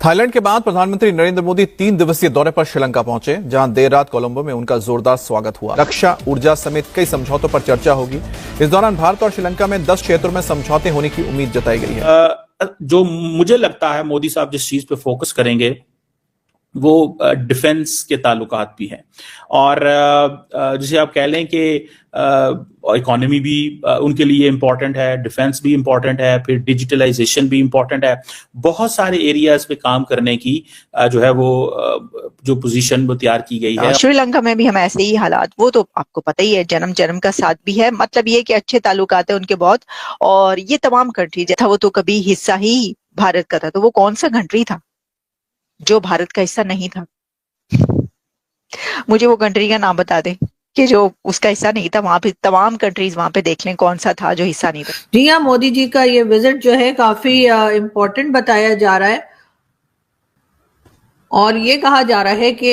Thailand के बाद प्रधानमंत्री नरेंद्र मोदी 3 दिवसीय दौरे पर श्रीलंका पहुंचे, जहां देर रात कोलंबो में उनका जोरदार स्वागत हुआ। रक्षा, ऊर्जा समेत कई समझौतों पर चर्चा होगी। इस दौरान भारत और श्रीलंका में 10 क्षेत्रों में समझौते होने की उम्मीद जताई गई है। जो मुझे लगता है मोदी साहब जिस चीज पे फोकस करेंगे वो डिफेंस के ताल्लुकात भी हैं, और जिसे आप कह लें कि इकोनॉमी भी उनके लिए इम्पोर्टेंट है, डिफेंस भी इम्पोर्टेंट है, फिर डिजिटलाइजेशन भी इम्पोर्टेंट है। बहुत सारे एरियाज पे काम करने की जो है वो जो पोजीशन वो तैयार की गई है। श्रीलंका में भी हम ऐसे ही हालात, वो तो आपको पता ही है, जन्म जन्म का साथ भी है। मतलब ये कि अच्छे ताल्लुकात है उनके बहुत, और ये तमाम कंट्री था वो तो कभी हिस्सा ही भारत का था। तो वो कौन सा कंट्री था जो भारत का हिस्सा नहीं था? मुझे वो कंट्री का नाम बता दे कि जो उसका हिस्सा नहीं था। वहां पे तमाम कंट्रीज वहां पे देख लें कौन सा था जो हिस्सा नहीं था। जी हाँ, मोदी जी का ये विजिट जो है काफी इम्पोर्टेंट बताया जा रहा है, और ये कहा जा रहा है कि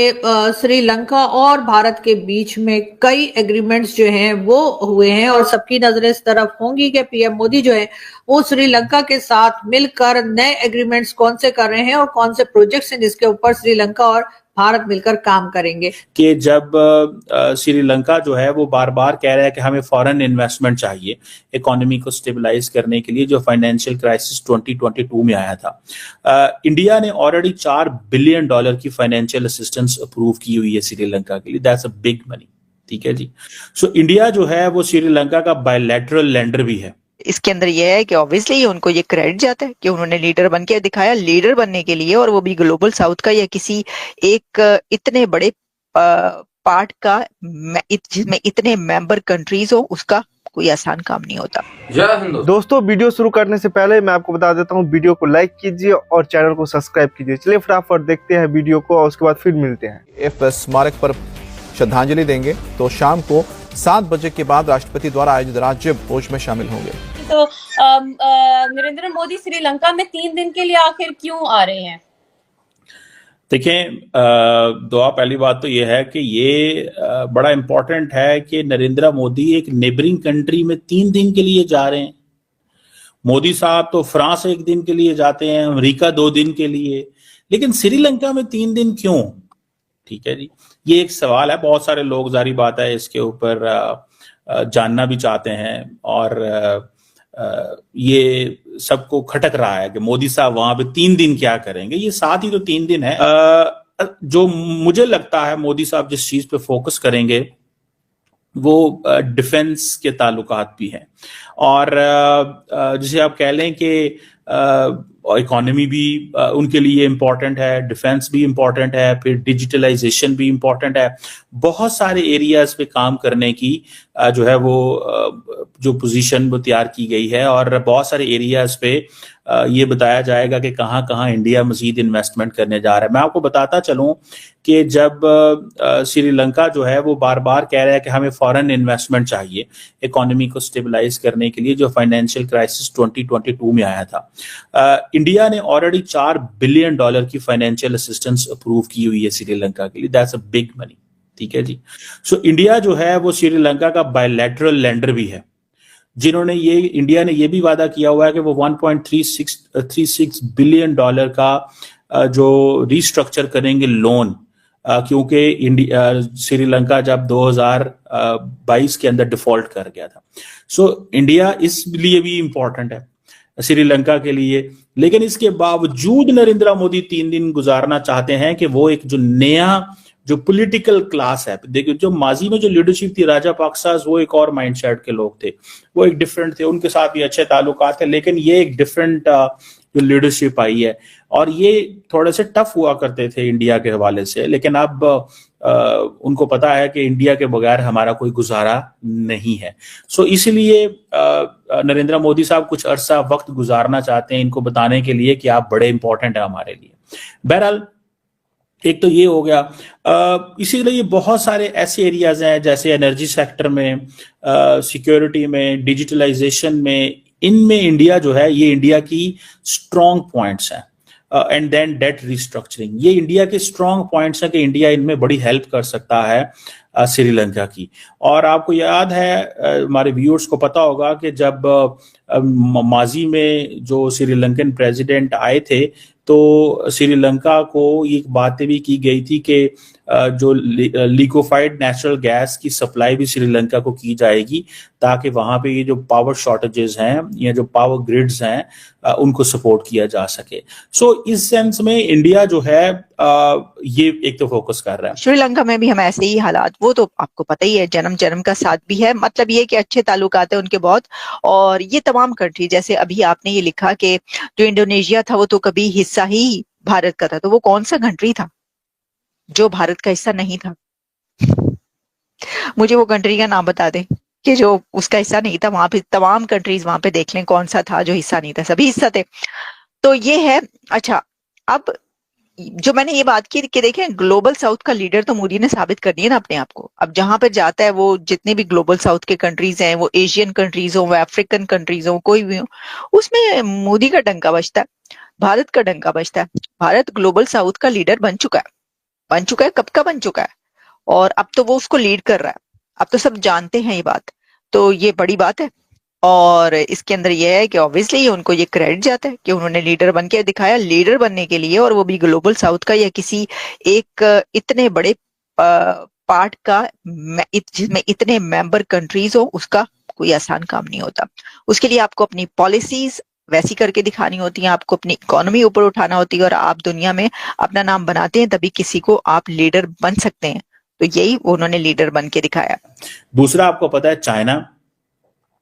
श्रीलंका और भारत के बीच में कई एग्रीमेंट्स जो हैं वो हुए हैं, और सबकी नजरें इस तरफ होंगी कि पीएम मोदी जो है वो श्रीलंका के साथ मिलकर नए एग्रीमेंट्स कौन से कर रहे हैं और कौन से प्रोजेक्ट्स हैं जिसके ऊपर श्रीलंका और भारत मिलकर काम करेंगे। कि जब श्रीलंका जो है वो बार बार कह रहा है कि हमें फॉरेन इन्वेस्टमेंट चाहिए इकोनॉमी को स्टेबलाइज करने के लिए, जो फाइनेंशियल क्राइसिस 2022 में आया था। इंडिया ने ऑलरेडी $4 बिलियन की फाइनेंशियल असिस्टेंस अप्रूव की हुई है श्रीलंका के लिए। दैट्स अ बिग मनी, ठीक है जी। सो इंडिया जो है वो श्रीलंका का बायलैटरल लेंडर भी है। इसके अंदर यह है कि ऑब्वियसली उनको ये क्रेडिट जाता है कि उन्होंने लीडर बन के दिखाया। लीडर बनने के लिए, और वो भी ग्लोबल साउथ का या किसी एक इतने बड़े पार्ट का जिसमें इतने मेंबर कंट्रीज हो, उसका कोई आसान काम नहीं होता। दोस्तों, वीडियो शुरू करने से पहले मैं आपको बता देता हूँ, वीडियो को लाइक कीजिए और चैनल को सब्सक्राइब कीजिए। चलिए फटाफट देखते हैं वीडियो को और उसके बाद फिर मिलते हैं। इफ स्मारक पर श्रद्धांजलि देंगे तो शाम को 7 बजे के बाद राष्ट्रपति द्वारा आयोजित राज्य भोज में शामिल होंगे। तो नरेंद्र मोदी श्रीलंका में 3 दिन के लिए आखिर क्यों आ रहे हैं? देखें, दुआ पहली बात तो ये है कि ये बड़ा इंपॉर्टेंट है कि नरेंद्र मोदी एक नेबरिंग कंट्री में 3 दिन के लिए जा रहे हैं। मोदी साहब तो फ्रांस 1 दिन के लिए जाते हैं, अमेरिका 2 दिन के लिए, लेकिन श्रीलंका में 3 दिन क्यों? ठीक है जी, ये एक सवाल है। बहुत सारे लोग, जारी बात है, इसके ऊपर जानना भी चाहते हैं, और ये सबको खटक रहा है कि मोदी साहब वहां पे 3 दिन क्या करेंगे। ये साथ ही तो 3 दिन है। जो मुझे लगता है मोदी साहब जिस चीज पे फोकस करेंगे वो डिफेंस के ताल्लुकात भी हैं, और जिसे आप कह लें कि इकोनॉमी भी उनके लिए इम्पोर्टेंट है, डिफेंस भी इम्पोर्टेंट है, फिर डिजिटलाइजेशन भी इम्पोर्टेंट है। बहुत सारे एरियाज पे काम करने की जो है वो जो पोजीशन वो तैयार की गई है, और बहुत सारे एरियाज पे ये बताया जाएगा कि कहाँ कहाँ इंडिया मजीद इन्वेस्टमेंट करने जा रहा है। मैं आपको बताता चलूं कि जब श्रीलंका जो है वो बार बार कह रहा है कि हमें फॉरेन इन्वेस्टमेंट चाहिए इकोनॉमी को स्टेबलाइज करने के लिए, जो फाइनेंशियल क्राइसिस 2022 में आया था। इंडिया ने ऑलरेडी $4 बिलियन की फाइनेंशियल असिस्टेंस अप्रूव की हुई है श्रीलंका के लिए। दैट्स अ बिग मनी, ठीक है जी। सो इंडिया जो है वो श्रीलंका का बायलैटरल लेंडर भी है, जिन्होंने इंडिया ने ये भी वादा किया हुआ है कि वो $1.36 बिलियन का जो रिस्ट्रक्चर करेंगे लोन, क्योंकि श्रीलंका जब 2022 के अंदर डिफॉल्ट कर गया था। सो इंडिया इसलिए भी इंपॉर्टेंट है श्रीलंका के लिए। लेकिन इसके बावजूद नरेंद्र मोदी 3 दिन गुजारना चाहते हैं कि वो एक जो नया जो पॉलिटिकल क्लास है, देखिए जो माजी में जो लीडरशिप थी राजापाक्सा, वो एक और माइंडसेट के लोग थे, वो एक डिफरेंट थे, उनके साथ भी अच्छे ताल्लुकात थे, लेकिन ये एक डिफरेंट जो लीडरशिप आई है, और ये थोड़े से टफ हुआ करते थे इंडिया के हवाले से। लेकिन अब उनको पता है कि इंडिया के बगैर हमारा कोई गुजारा नहीं है। सो इसलिए नरेंद्र मोदी साहब कुछ अरसा वक्त गुजारना चाहते हैं इनको बताने के लिए कि आप बड़े इंपॉर्टेंट है हमारे लिए। बहरहाल, एक तो ये हो गया। इसीलिए बहुत सारे ऐसे एरियाज हैं जैसे एनर्जी सेक्टर में, सिक्योरिटी में, डिजिटलाइजेशन में, इनमें इंडिया जो है ये इंडिया की स्ट्रॉन्ग पॉइंट्स हैं। एंड देन डेट रिस्ट्रक्चरिंग, ये इंडिया के स्ट्रॉन्ग पॉइंट्स हैं कि इंडिया इनमें बड़ी हेल्प कर सकता है श्रीलंका की। और आपको याद है, हमारे व्यूअर्स को पता होगा कि जब माजी में जो श्रीलंकन प्रेसिडेंट आए थे तो श्रीलंका को ये बातें भी की गई थी कि जो लिक्विफाइड नेचुरल गैस की सप्लाई भी श्रीलंका को की जाएगी ताकि वहां पे ये जो पावर शॉर्टेजेस हैं या जो पावर ग्रिड्स हैं उनको सपोर्ट किया जा सके। सो इस सेंस में इंडिया जो है ये एक तो फोकस कर रहा है। श्रीलंका में भी हम ऐसे ही हालात, वो तो आपको पता ही है, जन्म जन्म का साथ भी है, मतलब ये कि अच्छे ताल्लुकात है उनके बहुत। और ये तमाम कंट्री, जैसे अभी आपने ये लिखा कि जो इंडोनेशिया था वो तो कभी हिस्सा ही भारत का था, तो वो कौन सा कंट्री था जो भारत का हिस्सा नहीं था? मुझे वो कंट्री का नाम बता दे कि जो उसका हिस्सा नहीं था। वहां पे तमाम कंट्रीज वहां पे देख लें कौन सा था जो हिस्सा नहीं था, सभी हिस्सा थे। तो ये है। अच्छा, अब जो मैंने ये बात की कि देखें ग्लोबल साउथ का लीडर तो मोदी ने साबित कर दिया ना अपने आप को। अब जहां पर जाता है वो, जितने भी ग्लोबल साउथ के कंट्रीज हैं, वो एशियन कंट्रीज हो, वो अफ्रीकन कंट्रीज हो, कोई भी हो, उसमें मोदी का डंका बजता है, भारत का डंका बजता है। भारत ग्लोबल साउथ का लीडर बन चुका है, कब का बन चुका है, और अब तो वो उसको लीड कर रहा है। अब तो सब जानते हैं ये बात, तो ये बड़ी बात है। और इसके अंदर ये है कि ऑब्वियसली उनको ये क्रेडिट जाता है कि उन्होंने लीडर बन के दिखाया, लीडर बनने के लिए, और वो भी ग्लोबल साउथ का या किसी एक इतने बड़े पार्ट का जिसमें इतने मेंबर कंट्रीज हो, उसका कोई आसान काम नहीं होता। उसके लिए आपको अपनी पॉलिसीज वैसी करके दिखानी होती है, आपको अपनी इकोनॉमी ऊपर उठाना होती है, और आप दुनिया में अपना नाम बनाते हैं तभी किसी को आप लीडर बन सकते हैं। तो यही उन्होंने लीडर बन के दिखाया। दूसरा, आपको पता है चाइना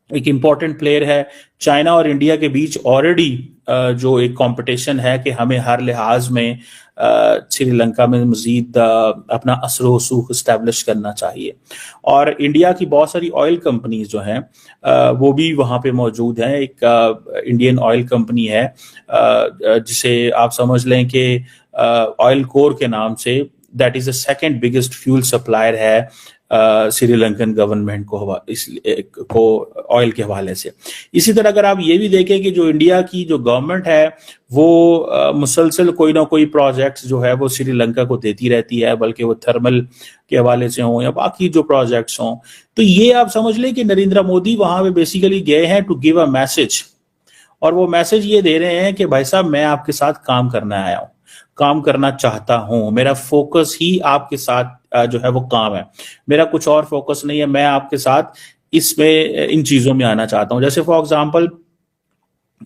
एक इंपॉर्टेंट प्लेयर है। चाइना और इंडिया के बीच ऑलरेडी जो एक कंपटीशन है कि हमें हर लिहाज में श्रीलंका में मजीद अपना असर रसूख इस्टेब्लिश करना चाहिए। और इंडिया की बहुत सारी ऑयल कंपनीज जो हैं वो भी वहाँ पे मौजूद हैं। एक इंडियन ऑयल कंपनी है जिसे आप समझ लें कि ऑयल कोर के नाम से, that is the second biggest fuel supplier है श्रीलंकन गवर्नमेंट को ऑयल के हवाले से। इसी तरह अगर आप ये भी देखें कि जो इंडिया की जो गवर्नमेंट है वो मुसलसल कोई ना कोई प्रोजेक्ट्स जो है वो श्रीलंका को देती रहती है, बल्कि वो थर्मल के हवाले से हों या बाकी जो प्रोजेक्ट्स हों। तो ये आप समझ लें कि नरेंद्र मोदी वहां पे बेसिकली गए हैं टू गिव अ मैसेज, और वो मैसेज ये दे रहे हैं कि भाई साहब मैं आपके साथ काम करना आया हूं, काम करना चाहता हूं, मेरा फोकस ही आपके साथ जो है वो काम है, मेरा कुछ और फोकस नहीं है, मैं आपके साथ इसमें इन चीजों में आना चाहता हूं। जैसे फॉर एग्जांपल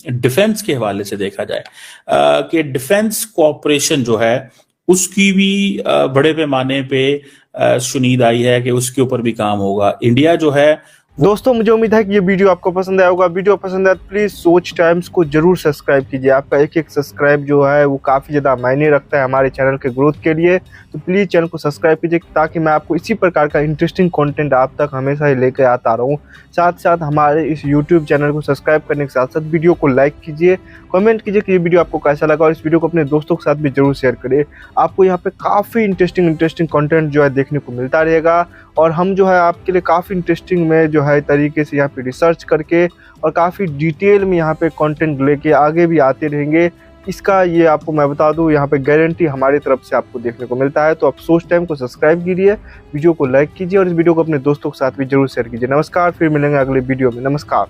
डिफेंस के हवाले से देखा जाए कि डिफेंस कोऑपरेशन जो है उसकी भी बड़े पैमाने पे सुनीद आई है कि उसके ऊपर भी काम होगा। इंडिया जो है दोस्तों, मुझे उम्मीद है कि ये वीडियो आपको पसंद आया होगा। वीडियो पसंद आया तो प्लीज़ सोच टाइम्स को जरूर सब्सक्राइब कीजिए। आपका एक एक सब्सक्राइब जो है वो काफ़ी ज़्यादा मायने रखता है हमारे चैनल के ग्रोथ के लिए। तो प्लीज़ चैनल को सब्सक्राइब कीजिए ताकि मैं आपको इसी प्रकार का इंटरेस्टिंग कंटेंट आप तक हमेशा ही लेकर आता रहूँ। साथ साथ हमारे इस यूट्यूब चैनल को सब्सक्राइब करने के साथ साथ वीडियो को लाइक कीजिए, कमेंट कीजिए कि ये वीडियो आपको कैसा लगा, और इस वीडियो को अपने दोस्तों के साथ भी जरूर शेयर करिए। आपको यहाँ पे काफ़ी इंटरेस्टिंग कंटेंट जो है देखने को मिलता रहेगा, और हम जो है आपके लिए काफ़ी इंटरेस्टिंग में जो है तरीके से यहाँ पे रिसर्च करके और काफ़ी डिटेल में यहाँ पे कंटेंट लेके आगे भी आते रहेंगे। इसका ये आपको मैं बता दूँ, यहाँ पे गारंटी हमारी तरफ से आपको देखने को मिलता है। तो आप सोच टाइम को सब्सक्राइब कीजिए, वीडियो को लाइक कीजिए, और इस वीडियो को अपने दोस्तों के साथ भी जरूर शेयर कीजिए। नमस्कार, फिर मिलेंगे अगले वीडियो में। नमस्कार।